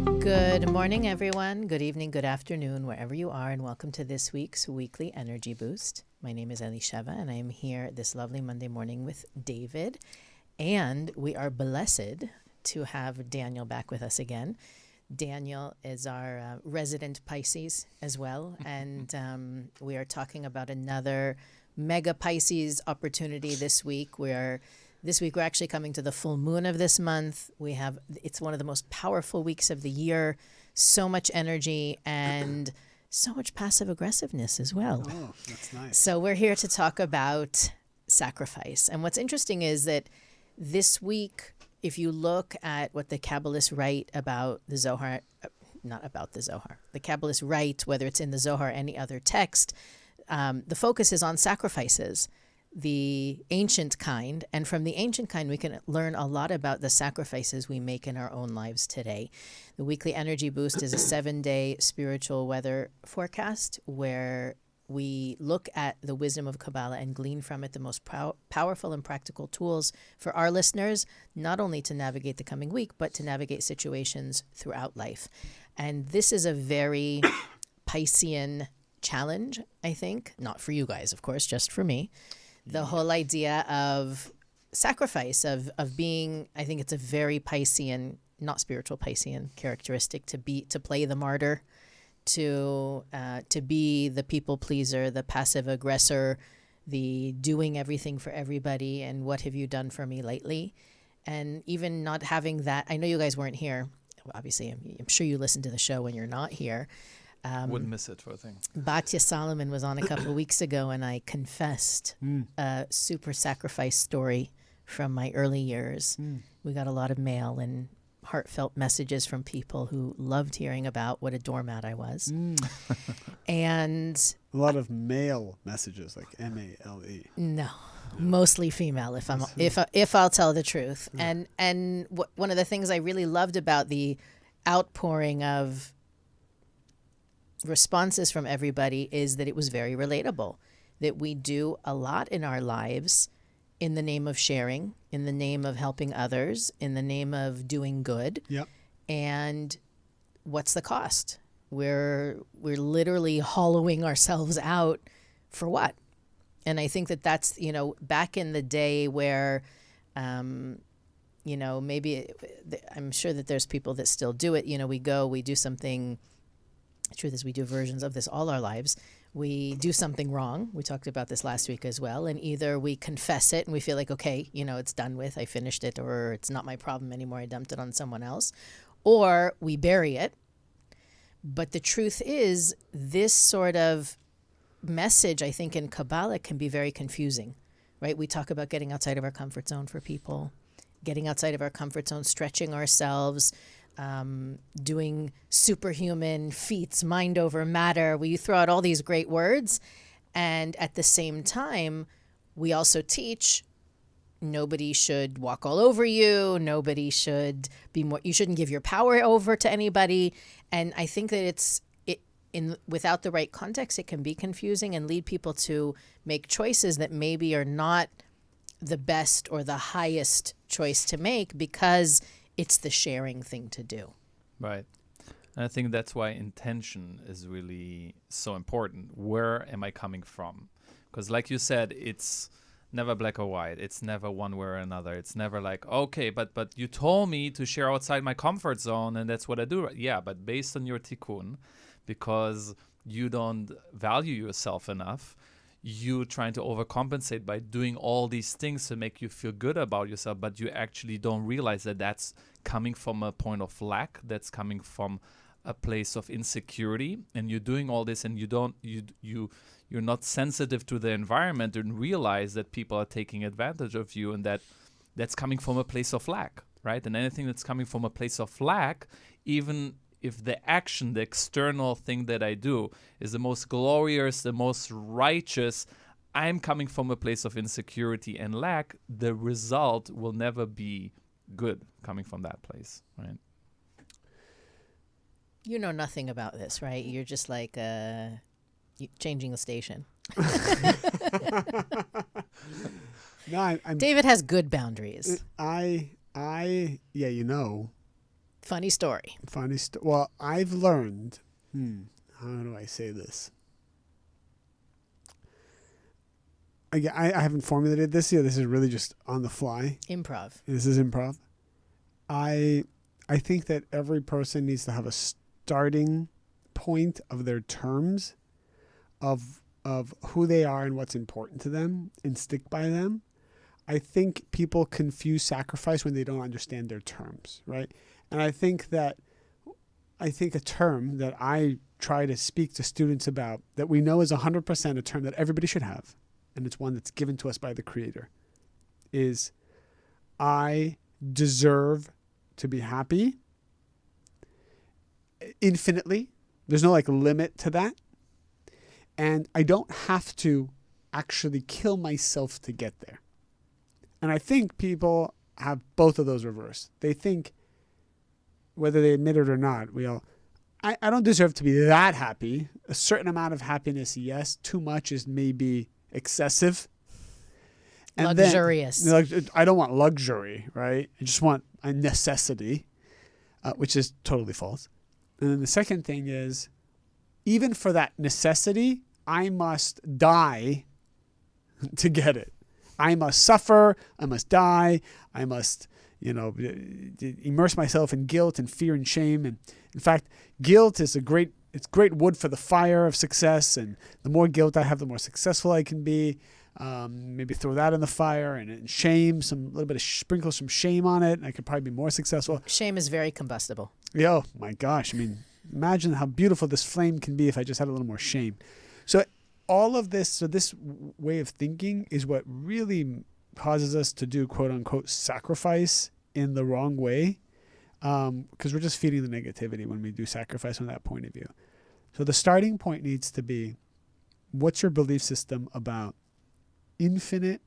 Good morning, everyone. Good evening, good afternoon, wherever you are, and welcome to this week's Weekly Energy Boost. My name is Elisheva, and I am here this lovely Monday morning with David. And we are blessed to have Daniel back with us again. Daniel is our resident Pisces as well, and we are talking about another mega Pisces opportunity this week. We're actually coming to the full moon of this month. It's one of the most powerful weeks of the year. So much energy and so much passive aggressiveness as well. Oh, that's nice. So we're here to talk about sacrifice. And what's interesting is that this week, if you look at what the Kabbalists write about the Zohar, not about the Zohar, the Kabbalists write, whether it's in the Zohar or any other text, the focus is on sacrifices, the ancient kind. And from the ancient kind, we can learn a lot about the sacrifices we make in our own lives today. The Weekly Energy Boost is a 7-day spiritual weather forecast where we look at the wisdom of Kabbalah and glean from it the most powerful and practical tools for our listeners, not only to navigate the coming week, but to navigate situations throughout life. And this is a very Piscean challenge, I think. Not for you guys, of course, just for me. The whole idea of sacrifice, of being, I think it's a very Piscean, not spiritual Piscean characteristic to play the martyr, to be the people pleaser, the passive aggressor, the doing everything for everybody, and what have you done for me lately? And even not having that, I know you guys weren't here. Well, obviously, I'm sure you listened to the show when you're not here. Wouldn't miss it for a thing. Batya Solomon was on a couple of weeks ago, and I confessed a super sacrifice story from my early years. We got a lot of mail and heartfelt messages from people who loved hearing about what a doormat I was. And a lot of male messages, like M-A-L-E. No, mostly female, if I'll tell the truth. And one of the things I really loved about the outpouring of responses from everybody is that it was very relatable, that we do a lot in our lives in the name of sharing, in the name of helping others, in the name of doing good. Yep. And what's the cost? We're literally hollowing ourselves out for what? And I think that's, back in the day where, maybe I'm sure that there's people that still do it. We do something. The truth is we do versions of this all our lives. We do something wrong. We talked about this last week as well. And either we confess it and we feel like, okay, it's done with, I finished it, or it's not my problem anymore, I dumped it on someone else. Or we bury it. But the truth is, this sort of message, I think, in Kabbalah can be very confusing, right? We talk about getting outside of our comfort zone for people, getting outside of our comfort zone, stretching ourselves, doing superhuman feats, mind over matter. We throw out all these great words. And at the same time, we also teach nobody should walk all over you. Nobody should you shouldn't give your power over to anybody. And I think that without the right context, it can be confusing and lead people to make choices that maybe are not the best or the highest choice to make because it's the sharing thing to do. Right. And I think that's why intention is really so important. Where am I coming from? Because like you said, it's never black or white. It's never one way or another. It's never like, okay, but you told me to share outside my comfort zone and that's what I do. Yeah, but based on your tikkun, because you don't value yourself enough, you trying to overcompensate by doing all these things to make you feel good about yourself, but you actually don't realize that that's coming from a point of lack, that's coming from a place of insecurity, and you're doing all this and you're not sensitive to the environment and realize that people are taking advantage of you, and that's coming from a place of lack, right? And anything that's coming from a place of lack, even if the action, the external thing that I do is the most glorious, the most righteous, I'm coming from a place of insecurity and lack, the result will never be good coming from that place, right? You know nothing about this, right? You're just like changing the station. No, I'm David has good boundaries. Yeah, Funny story. Well, I've learned, how do I say this? I haven't formulated this yet. This is really just on the fly. Improv. This is improv. I think that every person needs to have a starting point of their terms of who they are and what's important to them and stick by them. I think people confuse sacrifice when they don't understand their terms, right? And I think a term that I try to speak to students about that we know is 100% a term that everybody should have, and it's one that's given to us by the Creator, is I deserve to be happy infinitely. There's no limit to that. And I don't have to actually kill myself to get there. And I think people have both of those reversed. They think, whether they admit it or not, I don't deserve to be that happy. A certain amount of happiness, yes. Too much is maybe excessive. And Luxurious. Then, I don't want luxury, right? I just want a necessity, which is totally false. And then the second thing is, even for that necessity, I must die to get it. I must suffer. I must die. I must, immerse myself in guilt and fear and shame. And in fact, guilt is great wood for the fire of success. And the more guilt I have, the more successful I can be. Maybe throw that in the fire, and shame, sprinkle some shame on it, and I could probably be more successful. Shame is very combustible. Oh my gosh. Imagine how beautiful this flame can be if I just had a little more shame. So all of this, this way of thinking is what really causes us to do quote unquote sacrifice in the wrong way. Because we're just feeding the negativity when we do sacrifice from that point of view. So the starting point needs to be, what's your belief system about infinite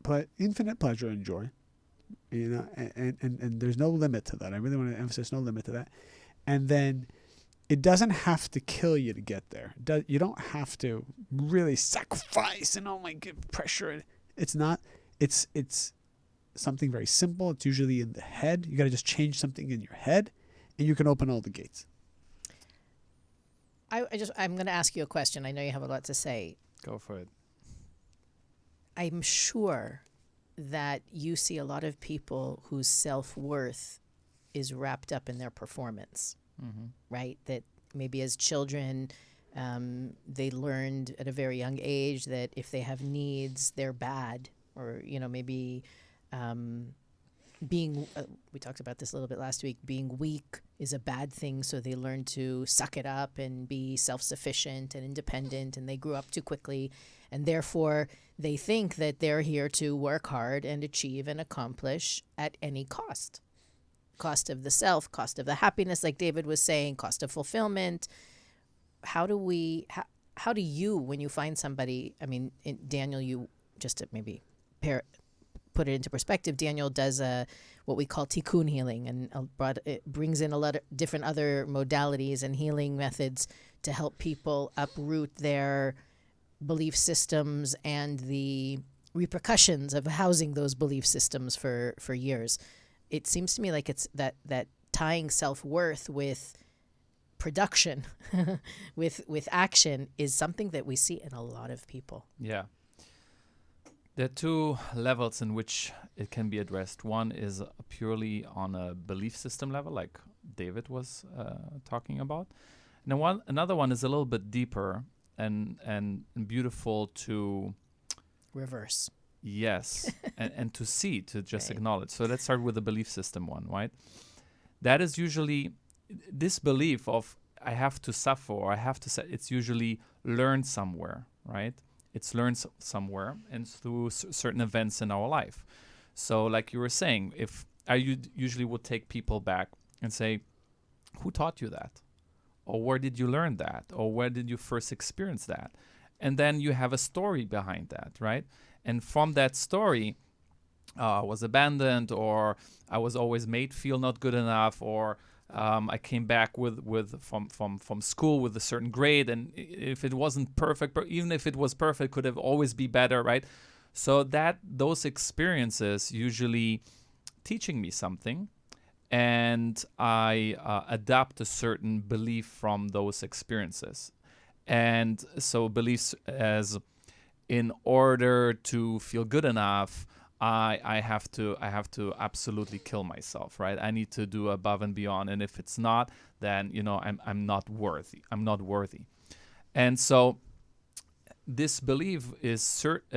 pleasure and joy, and there's no limit to that. I really want to emphasize no limit to that. And then it doesn't have to kill you to get there. You don't have to really sacrifice and pressure. It's not. It's something very simple. It's usually in the head. You got to just change something in your head, and you can open all the gates. I'm going to ask you a question. I know you have a lot to say. Go for it. I'm sure that you see a lot of people whose self-worth is wrapped up in their performance, right? That maybe as children, they learned at a very young age that if they have needs, they're bad. Or, maybe we talked about this a little bit last week, being weak is a bad thing. So they learn to suck it up and be self-sufficient and independent, and they grew up too quickly. And therefore, they think that they're here to work hard and achieve and accomplish at any cost. Cost of the self, cost of the happiness, like David was saying, cost of fulfillment. How do you, when you find somebody, Daniel, you just to maybe put it into perspective, Daniel does what we call tikkun healing, and it brings in a lot of different other modalities and healing methods to help people uproot their belief systems and the repercussions of housing those belief systems for years. It seems to me like it's that tying self-worth with production, with action, is something that we see in a lot of people. Yeah. There are two levels in which it can be addressed. One is purely on a belief system level, like David was talking about. And another one is a little bit deeper and beautiful to reverse. Yes, and to see, to just right. acknowledge. So let's start with the belief system one, right? That is usually this belief of I have to suffer or I have to, it's usually learned somewhere, right? It's learned somewhere and through certain events in our life. So like you were saying, if I usually would take people back and say, who taught you that? Or where did you learn that? Or where did you first experience that? And then you have a story behind that, right? And from that story, I was abandoned, or I was always made feel not good enough, or I came back from school with a certain grade, and if it wasn't perfect, but even if it was perfect, could have always be better, right? So that those experiences usually teaching me something, and I adapt a certain belief from those experiences. And so beliefs as, in order to feel good enough, I have to absolutely kill myself, right? I need to do above and beyond, and if it's not, then I'm not worthy. I'm not worthy, and so this belief is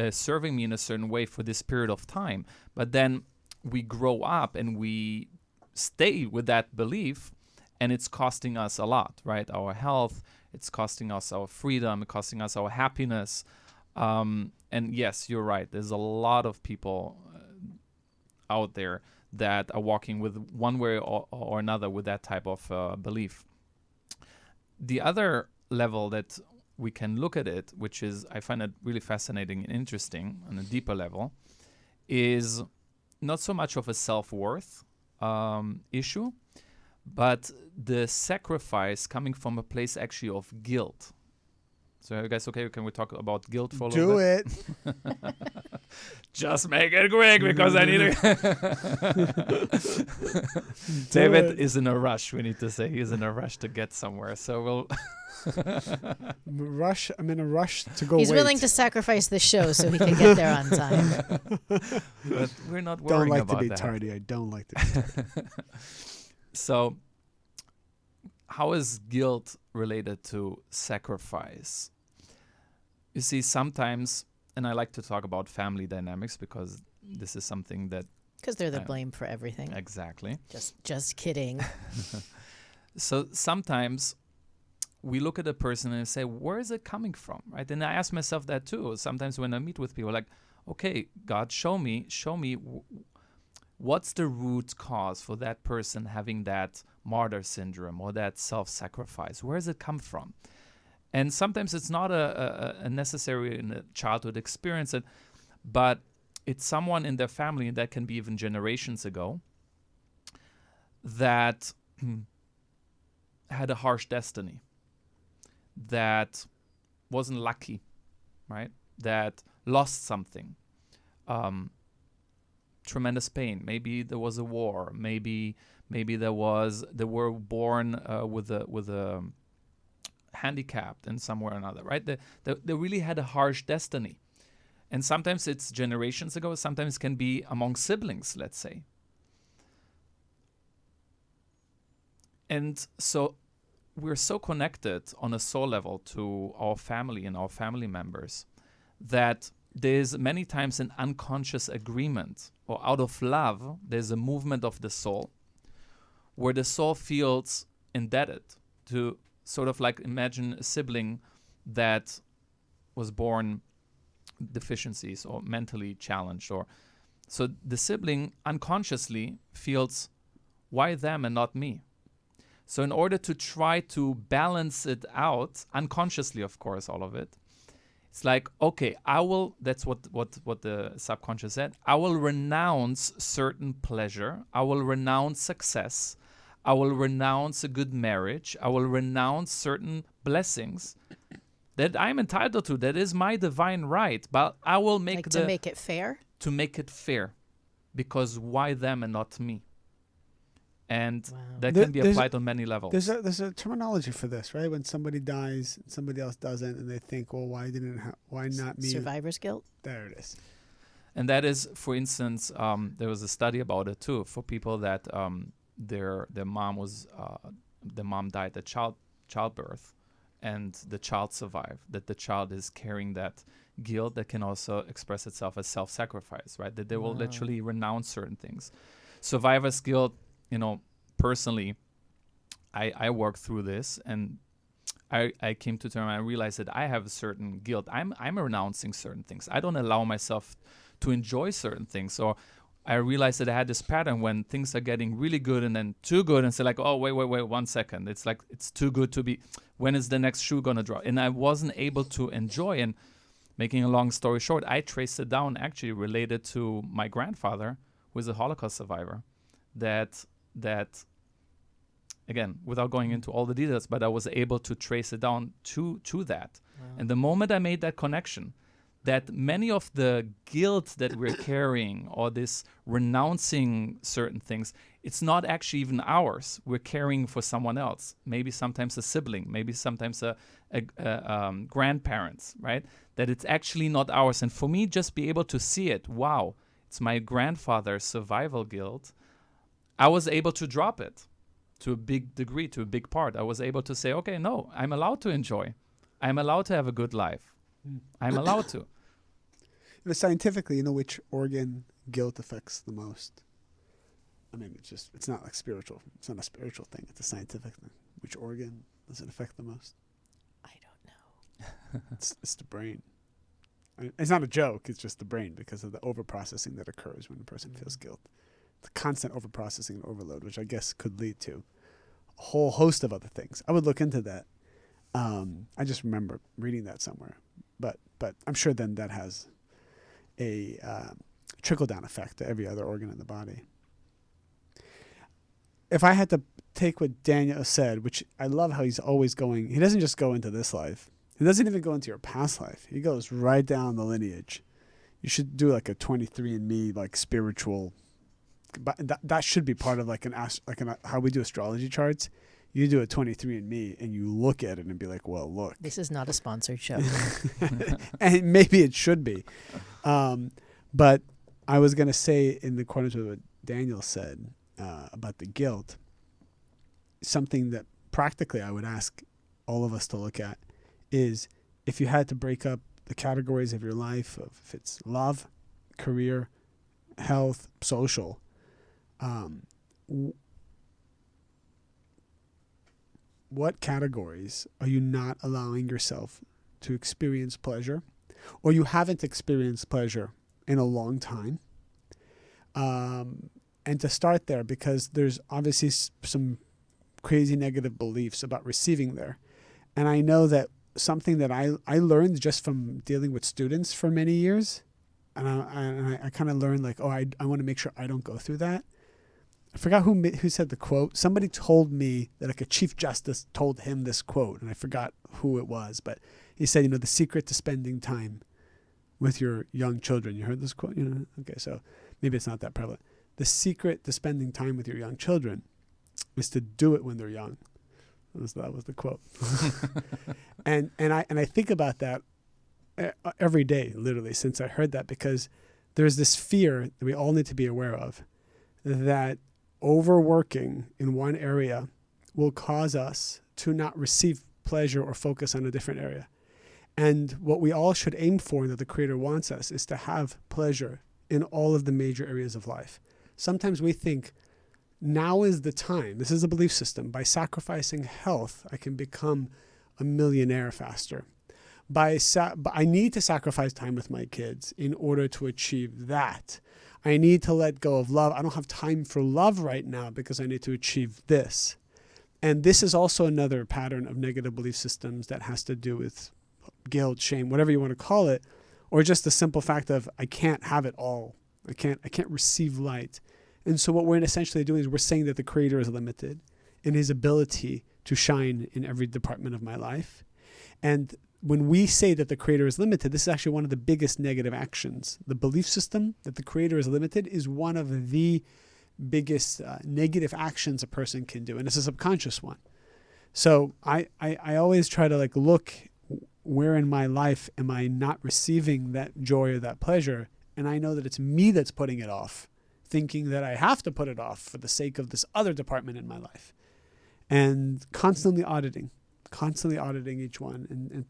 serving me in a certain way for this period of time. But then we grow up and we stay with that belief, and it's costing us a lot, right? Our health, it's costing us our freedom, it's costing us our happiness. And yes, you're right. There's a lot of people out there that are walking with one way or another with that type of belief. The other level that we can look at it, which is, I find it really fascinating and interesting on a deeper level, is not so much of a self-worth issue, but the sacrifice coming from a place actually of guilt. So, you guys okay? Can we talk about guilt for a little bit? Do it. Just make it quick because I need to. David is in a rush. We need to say he's in a rush to get somewhere. So we'll. I'm in a rush to go. He's wait. willing to sacrifice the show so he can get there on time. But we're not Don't worrying like about to be that. tardy. I don't like to be tardy. So, how is guilt related to sacrifice? You see, sometimes, and I like to talk about family dynamics because this is something that Because they're the blame for everything. exactly. Just kidding. So sometimes we look at a person and say, where is it coming from, right? And I ask myself that too. Sometimes when I meet with people, like, okay, God, show me what's the root cause for that person having that martyr syndrome or that self-sacrifice? Where does it come from? And sometimes it's not a necessary in a childhood experience, but it's someone in their family, and that can be even generations ago, that had a harsh destiny, that wasn't lucky, right? That lost something, tremendous pain. Maybe there was a war. Maybe they were born with a handicapped in some way or another, right? They really had a harsh destiny. And sometimes it's generations ago, sometimes it can be among siblings, let's say. And so we're so connected on a soul level to our family and our family members that there's many times an unconscious agreement, or out of love, there's a movement of the soul where the soul feels indebted to, sort of like, imagine a sibling that was born deficiencies or mentally challenged, or so the sibling unconsciously feels, why them and not me? So in order to try to balance it out, unconsciously, of course, all of it, it's like, okay, I will, that's what the subconscious said, I will renounce certain pleasure, I will renounce success, I will renounce a good marriage, I will renounce certain blessings that I'm entitled to, that is my divine right, but I will make to make it fair? To make it fair, because why them and not me? And that can be applied on many levels. There's a terminology for this, right? When somebody dies, and somebody else doesn't, and they think, well, why not me? Survivor's guilt? There it is. And that is, for instance, there was a study about it too, for people that their mom died at childbirth, and the child survived, that the child is carrying that guilt that can also express itself as self-sacrifice, right? That they will literally renounce certain things. Survivor's guilt, personally, I worked through this, and I came to terms, I realized that I have a certain guilt. I'm renouncing certain things. I don't allow myself to enjoy certain things. So I realized that I had this pattern when things are getting really good and then too good, and say like, oh, wait, 1 second. It's like, it's too good to be, when is the next shoe going to drop? And I wasn't able to enjoy. And making a long story short, I traced it down actually related to my grandfather, who is a Holocaust survivor, that again, without going into all the details, but I was able to trace it down to that. Wow. And the moment I made that connection, that many of the guilt that we're carrying, or this renouncing certain things, it's not actually even ours. We're caring for someone else. Maybe sometimes a sibling, maybe sometimes a grandparents, right? That it's actually not ours. And for me, just be able to see it. Wow, it's my grandfather's survival guilt. I was able to drop it to a big degree, to a big part. I was able to say, okay, no, I'm allowed to enjoy. I'm allowed to have a good life. I'm allowed to. Scientifically, you know which organ guilt affects the most? I mean, it's not like spiritual. It's not a spiritual thing. It's a scientific thing. Which organ does it affect the most? I don't know. It's the brain. I mean, it's not a joke. It's just the brain because of the overprocessing that occurs when a person feels guilt. The constant overprocessing and overload, which I guess could lead to a whole host of other things. I would look into that. I just remember reading that somewhere. But I'm sure then that has a trickle-down effect to every other organ in the body. If I had to take what Daniel said, which I love how he's always going, he doesn't just go into this life. He doesn't even go into your past life. He goes right down the lineage. You should do like a 23andMe, like spiritual, but that should be part of like how we do astrology charts. You do a 23andMe and you look at it and be like, well, look. This is not a sponsored show. And maybe it should be. But I was going to say, in accordance with what Daniel said about the guilt, something that practically I would ask all of us to look at is if you had to break up the categories of your life, of if it's love, career, health, social, what categories are you not allowing yourself to experience pleasure, or you haven't experienced pleasure in a long time? And to start there, because there's obviously some crazy negative beliefs about receiving there. And I know that something that I learned just from dealing with students for many years, and I kind of learned like, I want to make sure I don't go through that. I forgot who said the quote. Somebody told me that like a chief justice told him this quote, and I forgot who it was, but he said, the secret to spending time with your young children. You heard this quote? Okay, so maybe it's not that prevalent. The secret to spending time with your young children is to do it when they're young. That was the quote. and I think about that every day, literally, since I heard that, because there's this fear that we all need to be aware of, that overworking in one area will cause us to not receive pleasure or focus on a different area. And what we all should aim for, and that the Creator wants us, is to have pleasure in all of the major areas of life. Sometimes we think, now is the time. This is a belief system. By sacrificing health, I can become a millionaire faster. I need to sacrifice time with my kids in order to achieve that. I need to let go of love. I don't have time for love right now because I need to achieve this. And this is also another pattern of negative belief systems that has to do with guilt, shame, whatever you want to call it, or just the simple fact of I can't have it all. I can't receive light. And so what we're essentially doing is we're saying that the Creator is limited in his ability to shine in every department of my life. And when we say that the Creator is limited, this is actually one of the biggest negative actions. The belief system that the Creator is limited is one of the biggest negative actions a person can do. And it's a subconscious one. So I always try to look where in my life am I not receiving that joy or that pleasure. And I know that it's me that's putting it off, thinking that I have to put it off for the sake of this other department in my life. And constantly auditing each one and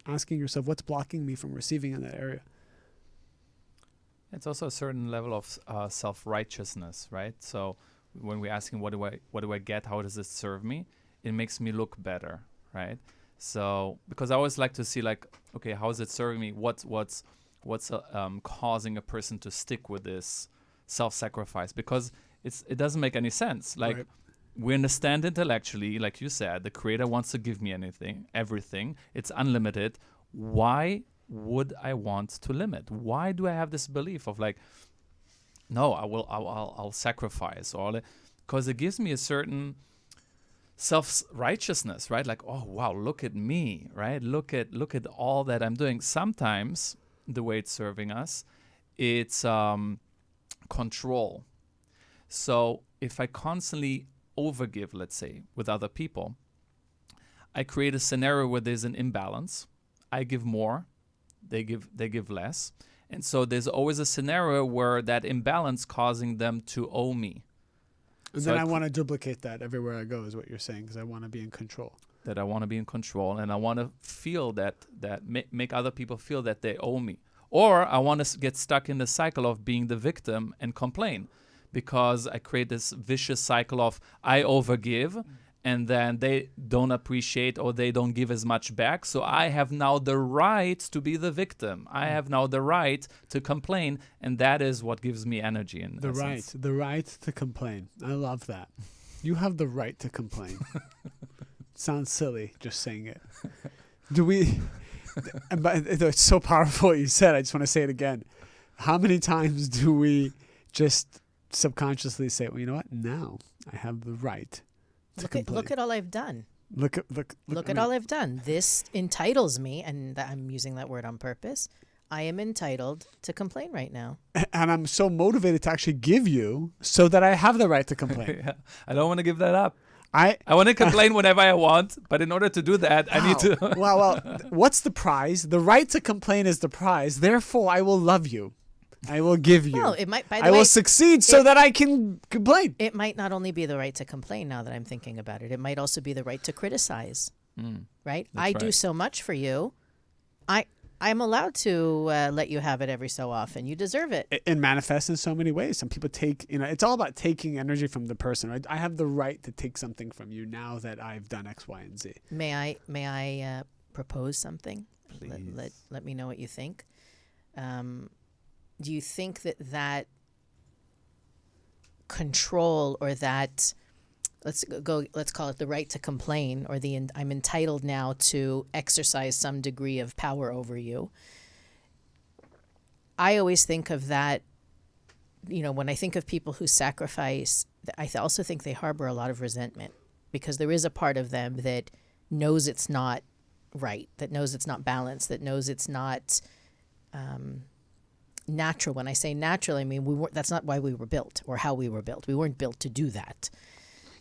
asking yourself, what's blocking me from receiving in that area? It's also a certain level of self-righteousness, right? So when we're asking, what do I get? How does it serve me? It makes me look better, right? So because I always like to see okay, how is it serving me? What's causing a person to stick with this self-sacrifice? Because it doesn't make any sense. Right. We understand intellectually, like you said, the Creator wants to give me everything. It's unlimited. Why would I want to limit? Why do I have this belief of no, I'll sacrifice all? Because it gives me a certain self-righteousness, right? Oh wow, look at me, right? Look at all that I'm doing. Sometimes the way it's serving us, it's control. So if I constantly overgive, let's say, with other people, I create a scenario where there's an imbalance. I give more, they give less. And so there's always a scenario where that imbalance causing them to owe me. And So then I want to duplicate that everywhere I go, is what you're saying, because I want to be in control. That I want to be in control, and I want to feel that make other people feel that they owe me. Or I want to get stuck in the cycle of being the victim and complain, because I create this vicious cycle of I overgive, and then they don't appreciate or they don't give as much back. So I have now the right to be the victim. I have now the right to complain, and that is what gives me energy. In The essence. right to complain. I love that. You have the right to complain. Sounds silly just saying it. Do we? But it's so powerful what you said. I just want to say it again. How many times do we just subconsciously say, well, you know what? Now I have the right to complain. Look at all I've done. Look Look at all I've done. This entitles me, and I'm using that word on purpose. I am entitled to complain right now. And I'm so motivated to actually give you so that I have the right to complain. Yeah. I don't want to give that up. I want to complain whenever I want, but in order to do that, I need to. well, what's the prize? The right to complain is the prize. Therefore, I will love you. I will give you. Well, it might. By the I way, will succeed so that I can complain. it might not only be the right to complain. Now that I'm thinking about it, it might also be the right to criticize. Right? I do right. so much for you. I'm allowed to let you have it every so often. You deserve it. It manifests in so many ways. Some people take, it's all about taking energy from the person, right? I have the right to take something from you now that I've done X, Y, and Z. May I propose something? Please. Let me know what you think. Do you think that control, or that let's call it the right to complain, or I'm entitled now to exercise some degree of power over you? I always think of that, when I think of people who sacrifice, I also think they harbor a lot of resentment, because there is a part of them that knows it's not right, that knows it's not balanced, that knows it's not natural. When I say natural, I mean that's not why we were built or how we were built. We weren't built to do that.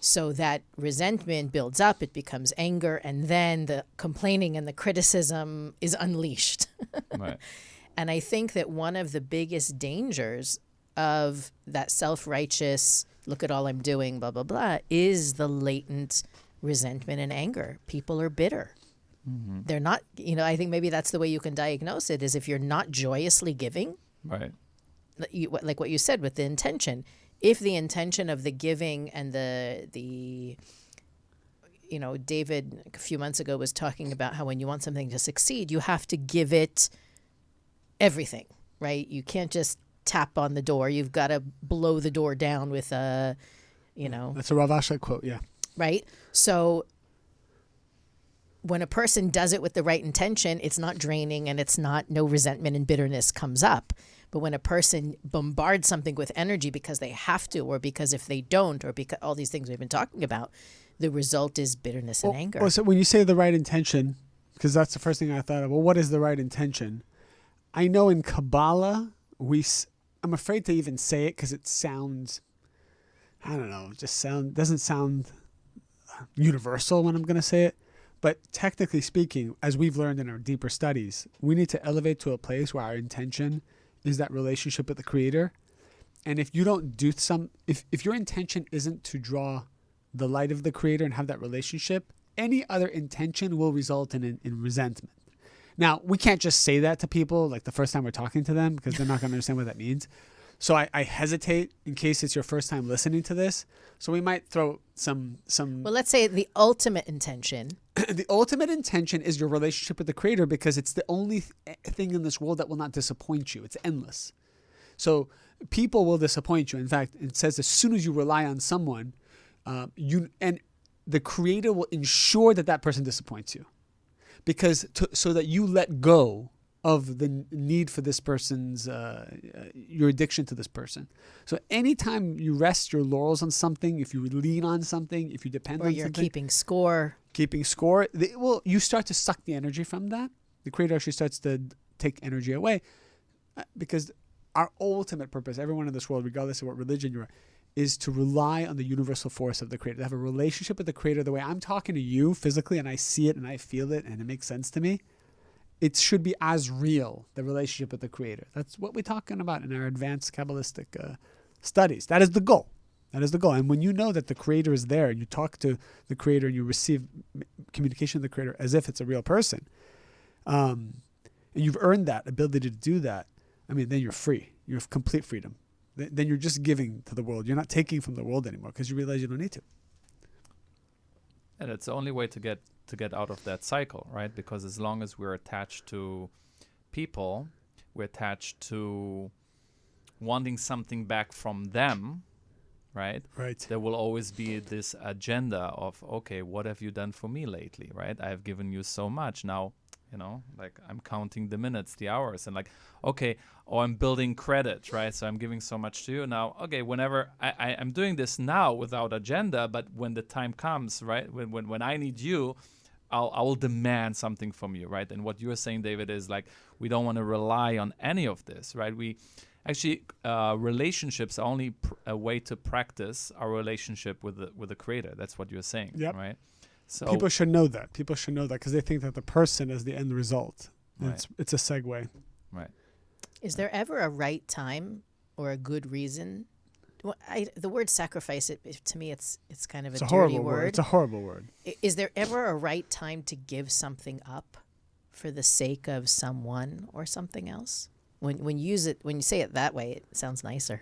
So that resentment builds up, it becomes anger, and then the complaining and the criticism is unleashed. Right. And I think that one of the biggest dangers of that self-righteous, look at all I'm doing, blah, blah, blah, is the latent resentment and anger. People are bitter. Mm-hmm. They're not, I think maybe that's the way you can diagnose it, is if you're not joyously giving, Right. like what you said with the intention. If the intention of the giving and the David a few months ago was talking about how when you want something to succeed, you have to give it everything, right? You can't just tap on the door. You've got to blow the door down with a, That's a Rav Asher quote, yeah. right? So when a person does it with the right intention, it's not draining, and it's not, no resentment and bitterness comes up. But when a person bombards something with energy because they have to, or because if they don't, or because all these things we've been talking about, the result is bitterness and anger. So when you say the right intention, because that's the first thing I thought of, well, what is the right intention? I know in Kabbalah, I'm afraid to even say it because it sounds, I don't know, doesn't sound universal when I'm going to say it. But technically speaking, as we've learned in our deeper studies, we need to elevate to a place where our intention is that relationship with the Creator. And if you don't do if your intention isn't to draw the light of the Creator and have that relationship, any other intention will result in resentment. Now, we can't just say that to people like the first time we're talking to them, because they're not going to understand what that means. So I hesitate in case it's your first time listening to this. So we might throw some. Well, let's say the ultimate intention. The ultimate intention is your relationship with the Creator, because it's the only thing in this world that will not disappoint you. It's endless. So people will disappoint you. In fact, it says as soon as you rely on someone, the Creator will ensure that person disappoints you, because so that you let go of the need for this person's, your addiction to this person. So anytime you rest your laurels on something, if you lean on something, if you depend on something. Or you're keeping score, you start to suck the energy from that. The Creator actually starts to take energy away, because our ultimate purpose, everyone in this world, regardless of what religion you're, is to rely on the universal force of the Creator, to have a relationship with the Creator the way I'm talking to you physically and I see it and I feel it and it makes sense to me. It should be as real, the relationship with the Creator. That's what we're talking about in our advanced Kabbalistic studies. That is the goal. That is the goal. And when you know that the Creator is there, and you talk to the Creator and you receive communication with the Creator as if it's a real person, and you've earned that ability to do that, I mean, then you're free. You have complete freedom. Then you're just giving to the world. You're not taking from the world anymore because you realize you don't need to. And it's the only way to get out of that cycle, right? Because as long as we're attached to people, we're attached to wanting something back from them, right? Right. There will always be this agenda of, okay, what have you done for me lately, right? I have given you so much. Now, like I'm counting the minutes, the hours, and like, okay, I'm building credit, right? So I'm giving so much to you now. Okay, whenever I'm doing this now without agenda, but when the time comes, right, when I need you, I will demand something from you, right? And what you're saying, David, is like we don't want to rely on any of this, right? We actually relationships are only a way to practice our relationship with the Creator. That's what you're saying, Yep. right? So People should know that. People should know that because they think that the person is the end result. Right. It's a segue. right. Is there ever a right time or a good reason? Well, the word sacrifice, to me, it's kind of It's a a dirty horrible word. It's a horrible word. Is there ever a right time to give something up for the sake of someone or something else? When you say it that way, it sounds nicer.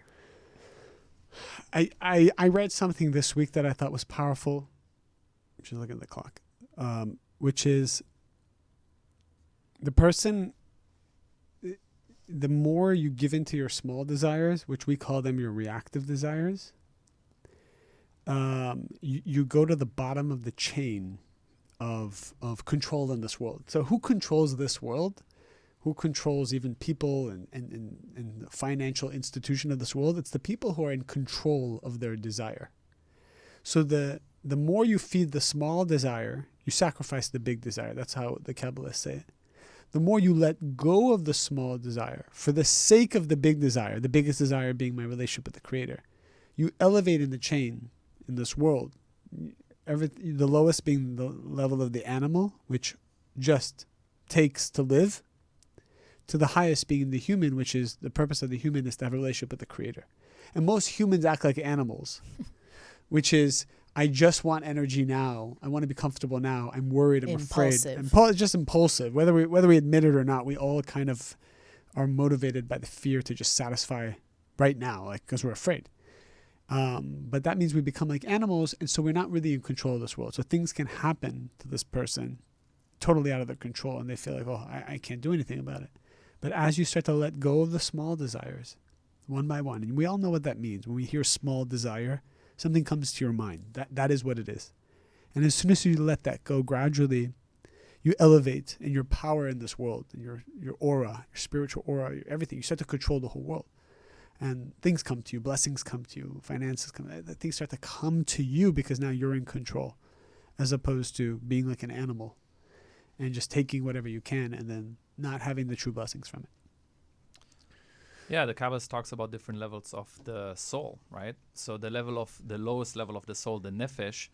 I read something this week that I thought was powerful. I'm just looking at the clock. Which is the person, the more you give into your small desires, which we call them your reactive desires, you go to the bottom of the chain of control in this world. So who controls this world? Who controls even people and the financial institution of this world? It's the people who are in control of their desire. So the more you feed the small desire, you sacrifice the big desire. That's how the Kabbalists say it. The more you let go of the small desire for the sake of the big desire, the biggest desire being my relationship with the Creator, you elevate in the chain in this world. The lowest being the level of the animal, which just takes to live, to the highest being the human, which is the purpose of the human is to have a relationship with the Creator. And most humans act like animals, which is, I just want energy now. I want to be comfortable now. I'm worried. I'm afraid. It's just impulsive. Whether we admit it or not, we all kind of are motivated by the fear to just satisfy right now, like because we're afraid. But that means we become like animals, and so we're not really in control of this world. So things can happen to this person totally out of their control, and they feel like, oh, I can't do anything about it. But as you start to let go of the small desires, one by one, and we all know what that means. When we hear small desire, something comes to your mind. That is what it is. And as soon as you let that go, gradually you elevate in your power in this world, in your aura, your spiritual aura, everything. You start to control the whole world. And things come to you, blessings come to you, finances come, things start to come to you because now you're in control, as opposed to being like an animal and just taking whatever you can and then not having the true blessings from it. Yeah, the Kabbalah talks about different levels of the soul, right? So the lowest level of the soul, the nefesh,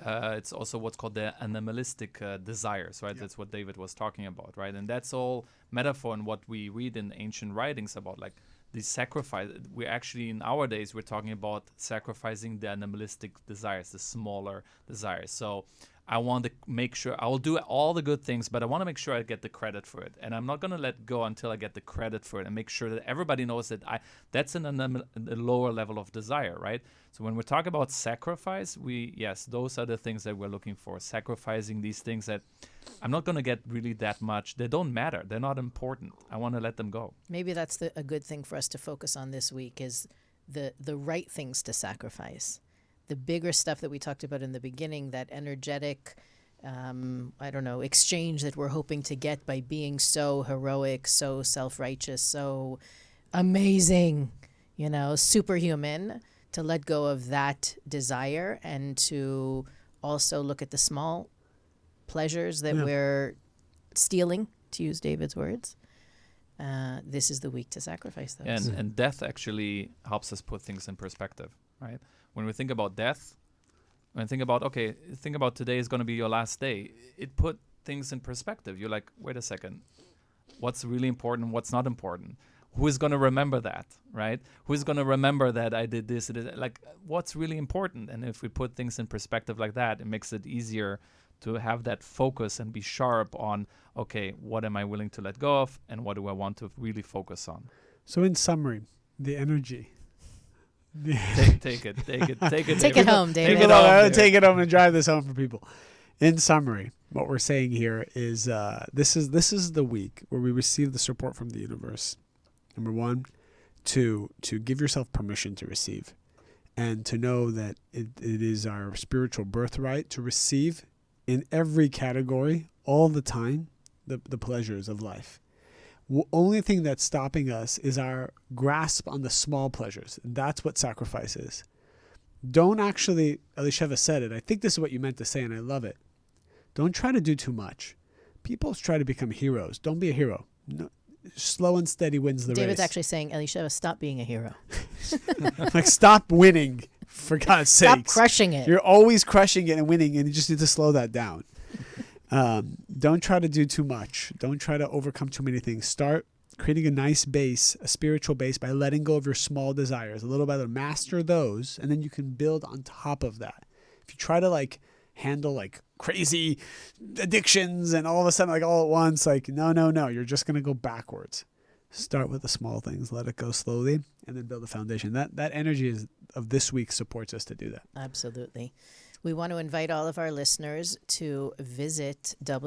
it's also what's called the animalistic desires, right? Yeah. That's what David was talking about, right? And that's all metaphor and what we read in ancient writings about, like the sacrifice. We actually, in our days, we're talking about sacrificing the animalistic desires, the smaller desires. So I want to make sure I will do all the good things, but I want to make sure I get the credit for it. And I'm not going to let go until I get the credit for it and make sure that everybody knows that that's a lower level of desire, right? So when we talk about sacrifice, those are the things that we're looking for. Sacrificing these things that I'm not going to get really that much. They don't matter. They're not important. I want to let them go. Maybe that's a good thing for us to focus on this week is the right things to sacrifice. The bigger stuff that we talked about in the beginning, that energetic, exchange that we're hoping to get by being so heroic, so self-righteous, so amazing, superhuman, to let go of that desire and to also look at the small pleasures that we're stealing, to use David's words. This is the week to sacrifice those. And death actually helps us put things in perspective. right? When we think about death, when we think about, okay, think about today is going to be your last day, it put things in perspective. You're like, wait a second, what's really important, what's not important? Who is going to remember that, right? Who is going to remember that I did this? Like, what's really important? And if we put things in perspective like that, it makes it easier to have that focus and be sharp on, okay, what am I willing to let go of, and what do I want to really focus on? So in summary, the energy. Take it. Take it home, David. Take it home and drive this home for people. In summary, what we're saying here is this is the week where we receive the support from the universe. Number one, to give yourself permission to receive, and to know that it is our spiritual birthright to receive in every category all the time the pleasures of life. Only thing that's stopping us is our grasp on the small pleasures. And that's what sacrifice is. Don't actually, Elisheva said it, I think this is what you meant to say, and I love it. Don't try to do too much. People try to become heroes. Don't be a hero. No, slow and steady wins the race. David's actually saying, Elisheva, stop being a hero. Like, stop winning, for God's sake. Stop crushing it. You're always crushing it and winning, and you just need to slow that down. Don't try to do too much. Don't try to overcome too many things. Start creating a nice base, a spiritual base, by letting go of your small desires. A little by little, master those, and then you can build on top of that. If you try to handle crazy addictions and all of a sudden all at once, no, you're just going to go backwards. Start with the small things, let it go slowly, and then build a foundation. That energy of this week supports us to do that. Absolutely. We want to invite all of our listeners to visit do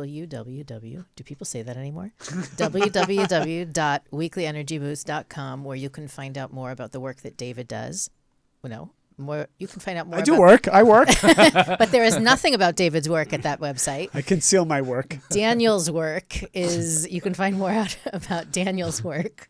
people say that anymore? www.weeklyenergyboost.com, where you can find out more about the work that David does. You can find out more. I work. But there is nothing about David's work at that website. I conceal my work. Daniel's work you can find more out about Daniel's work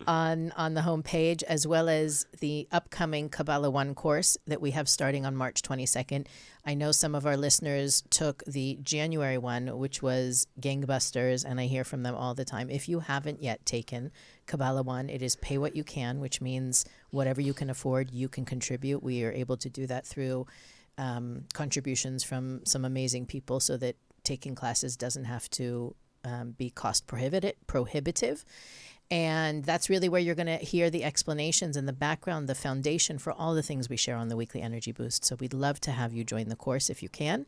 on the homepage, as well as the upcoming Kabbalah 1 course that we have starting on March 22nd. I know some of our listeners took the January one, which was gangbusters, and I hear from them all the time. If you haven't yet taken Kabbalah 1, it is pay what you can, which means whatever you can afford, you can contribute. We are able to do that through contributions from some amazing people, so that taking classes doesn't have to be cost prohibitive. And that's really where you're going to hear the explanations and the background, the foundation for all the things we share on the Weekly Energy Boost. So we'd love to have you join the course if you can.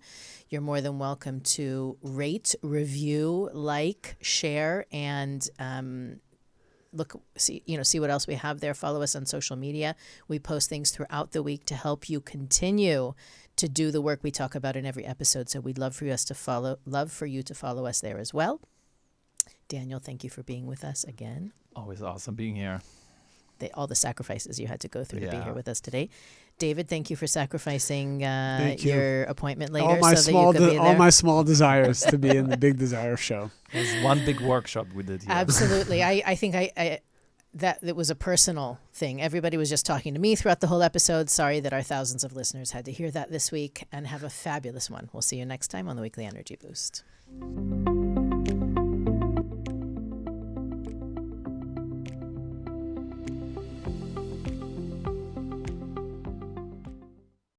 You're more than welcome to rate, review, share, and see what else we have there. Follow us on social media. We post things throughout the week to help you continue to do the work we talk about in every episode. So we'd love for you to follow us there as well. Daniel, thank you for being with us again. Always awesome being here. All the sacrifices you had to go through to be here with us today. David, thank you for sacrificing your appointment later all my so that you could be there. All my small desires to be in the Big Desire show. It was one big workshop we did here. Absolutely. I think that it was a personal thing. Everybody was just talking to me throughout the whole episode. Sorry that our thousands of listeners had to hear that this week, and have a fabulous one. We'll see you next time on the Weekly Energy Boost.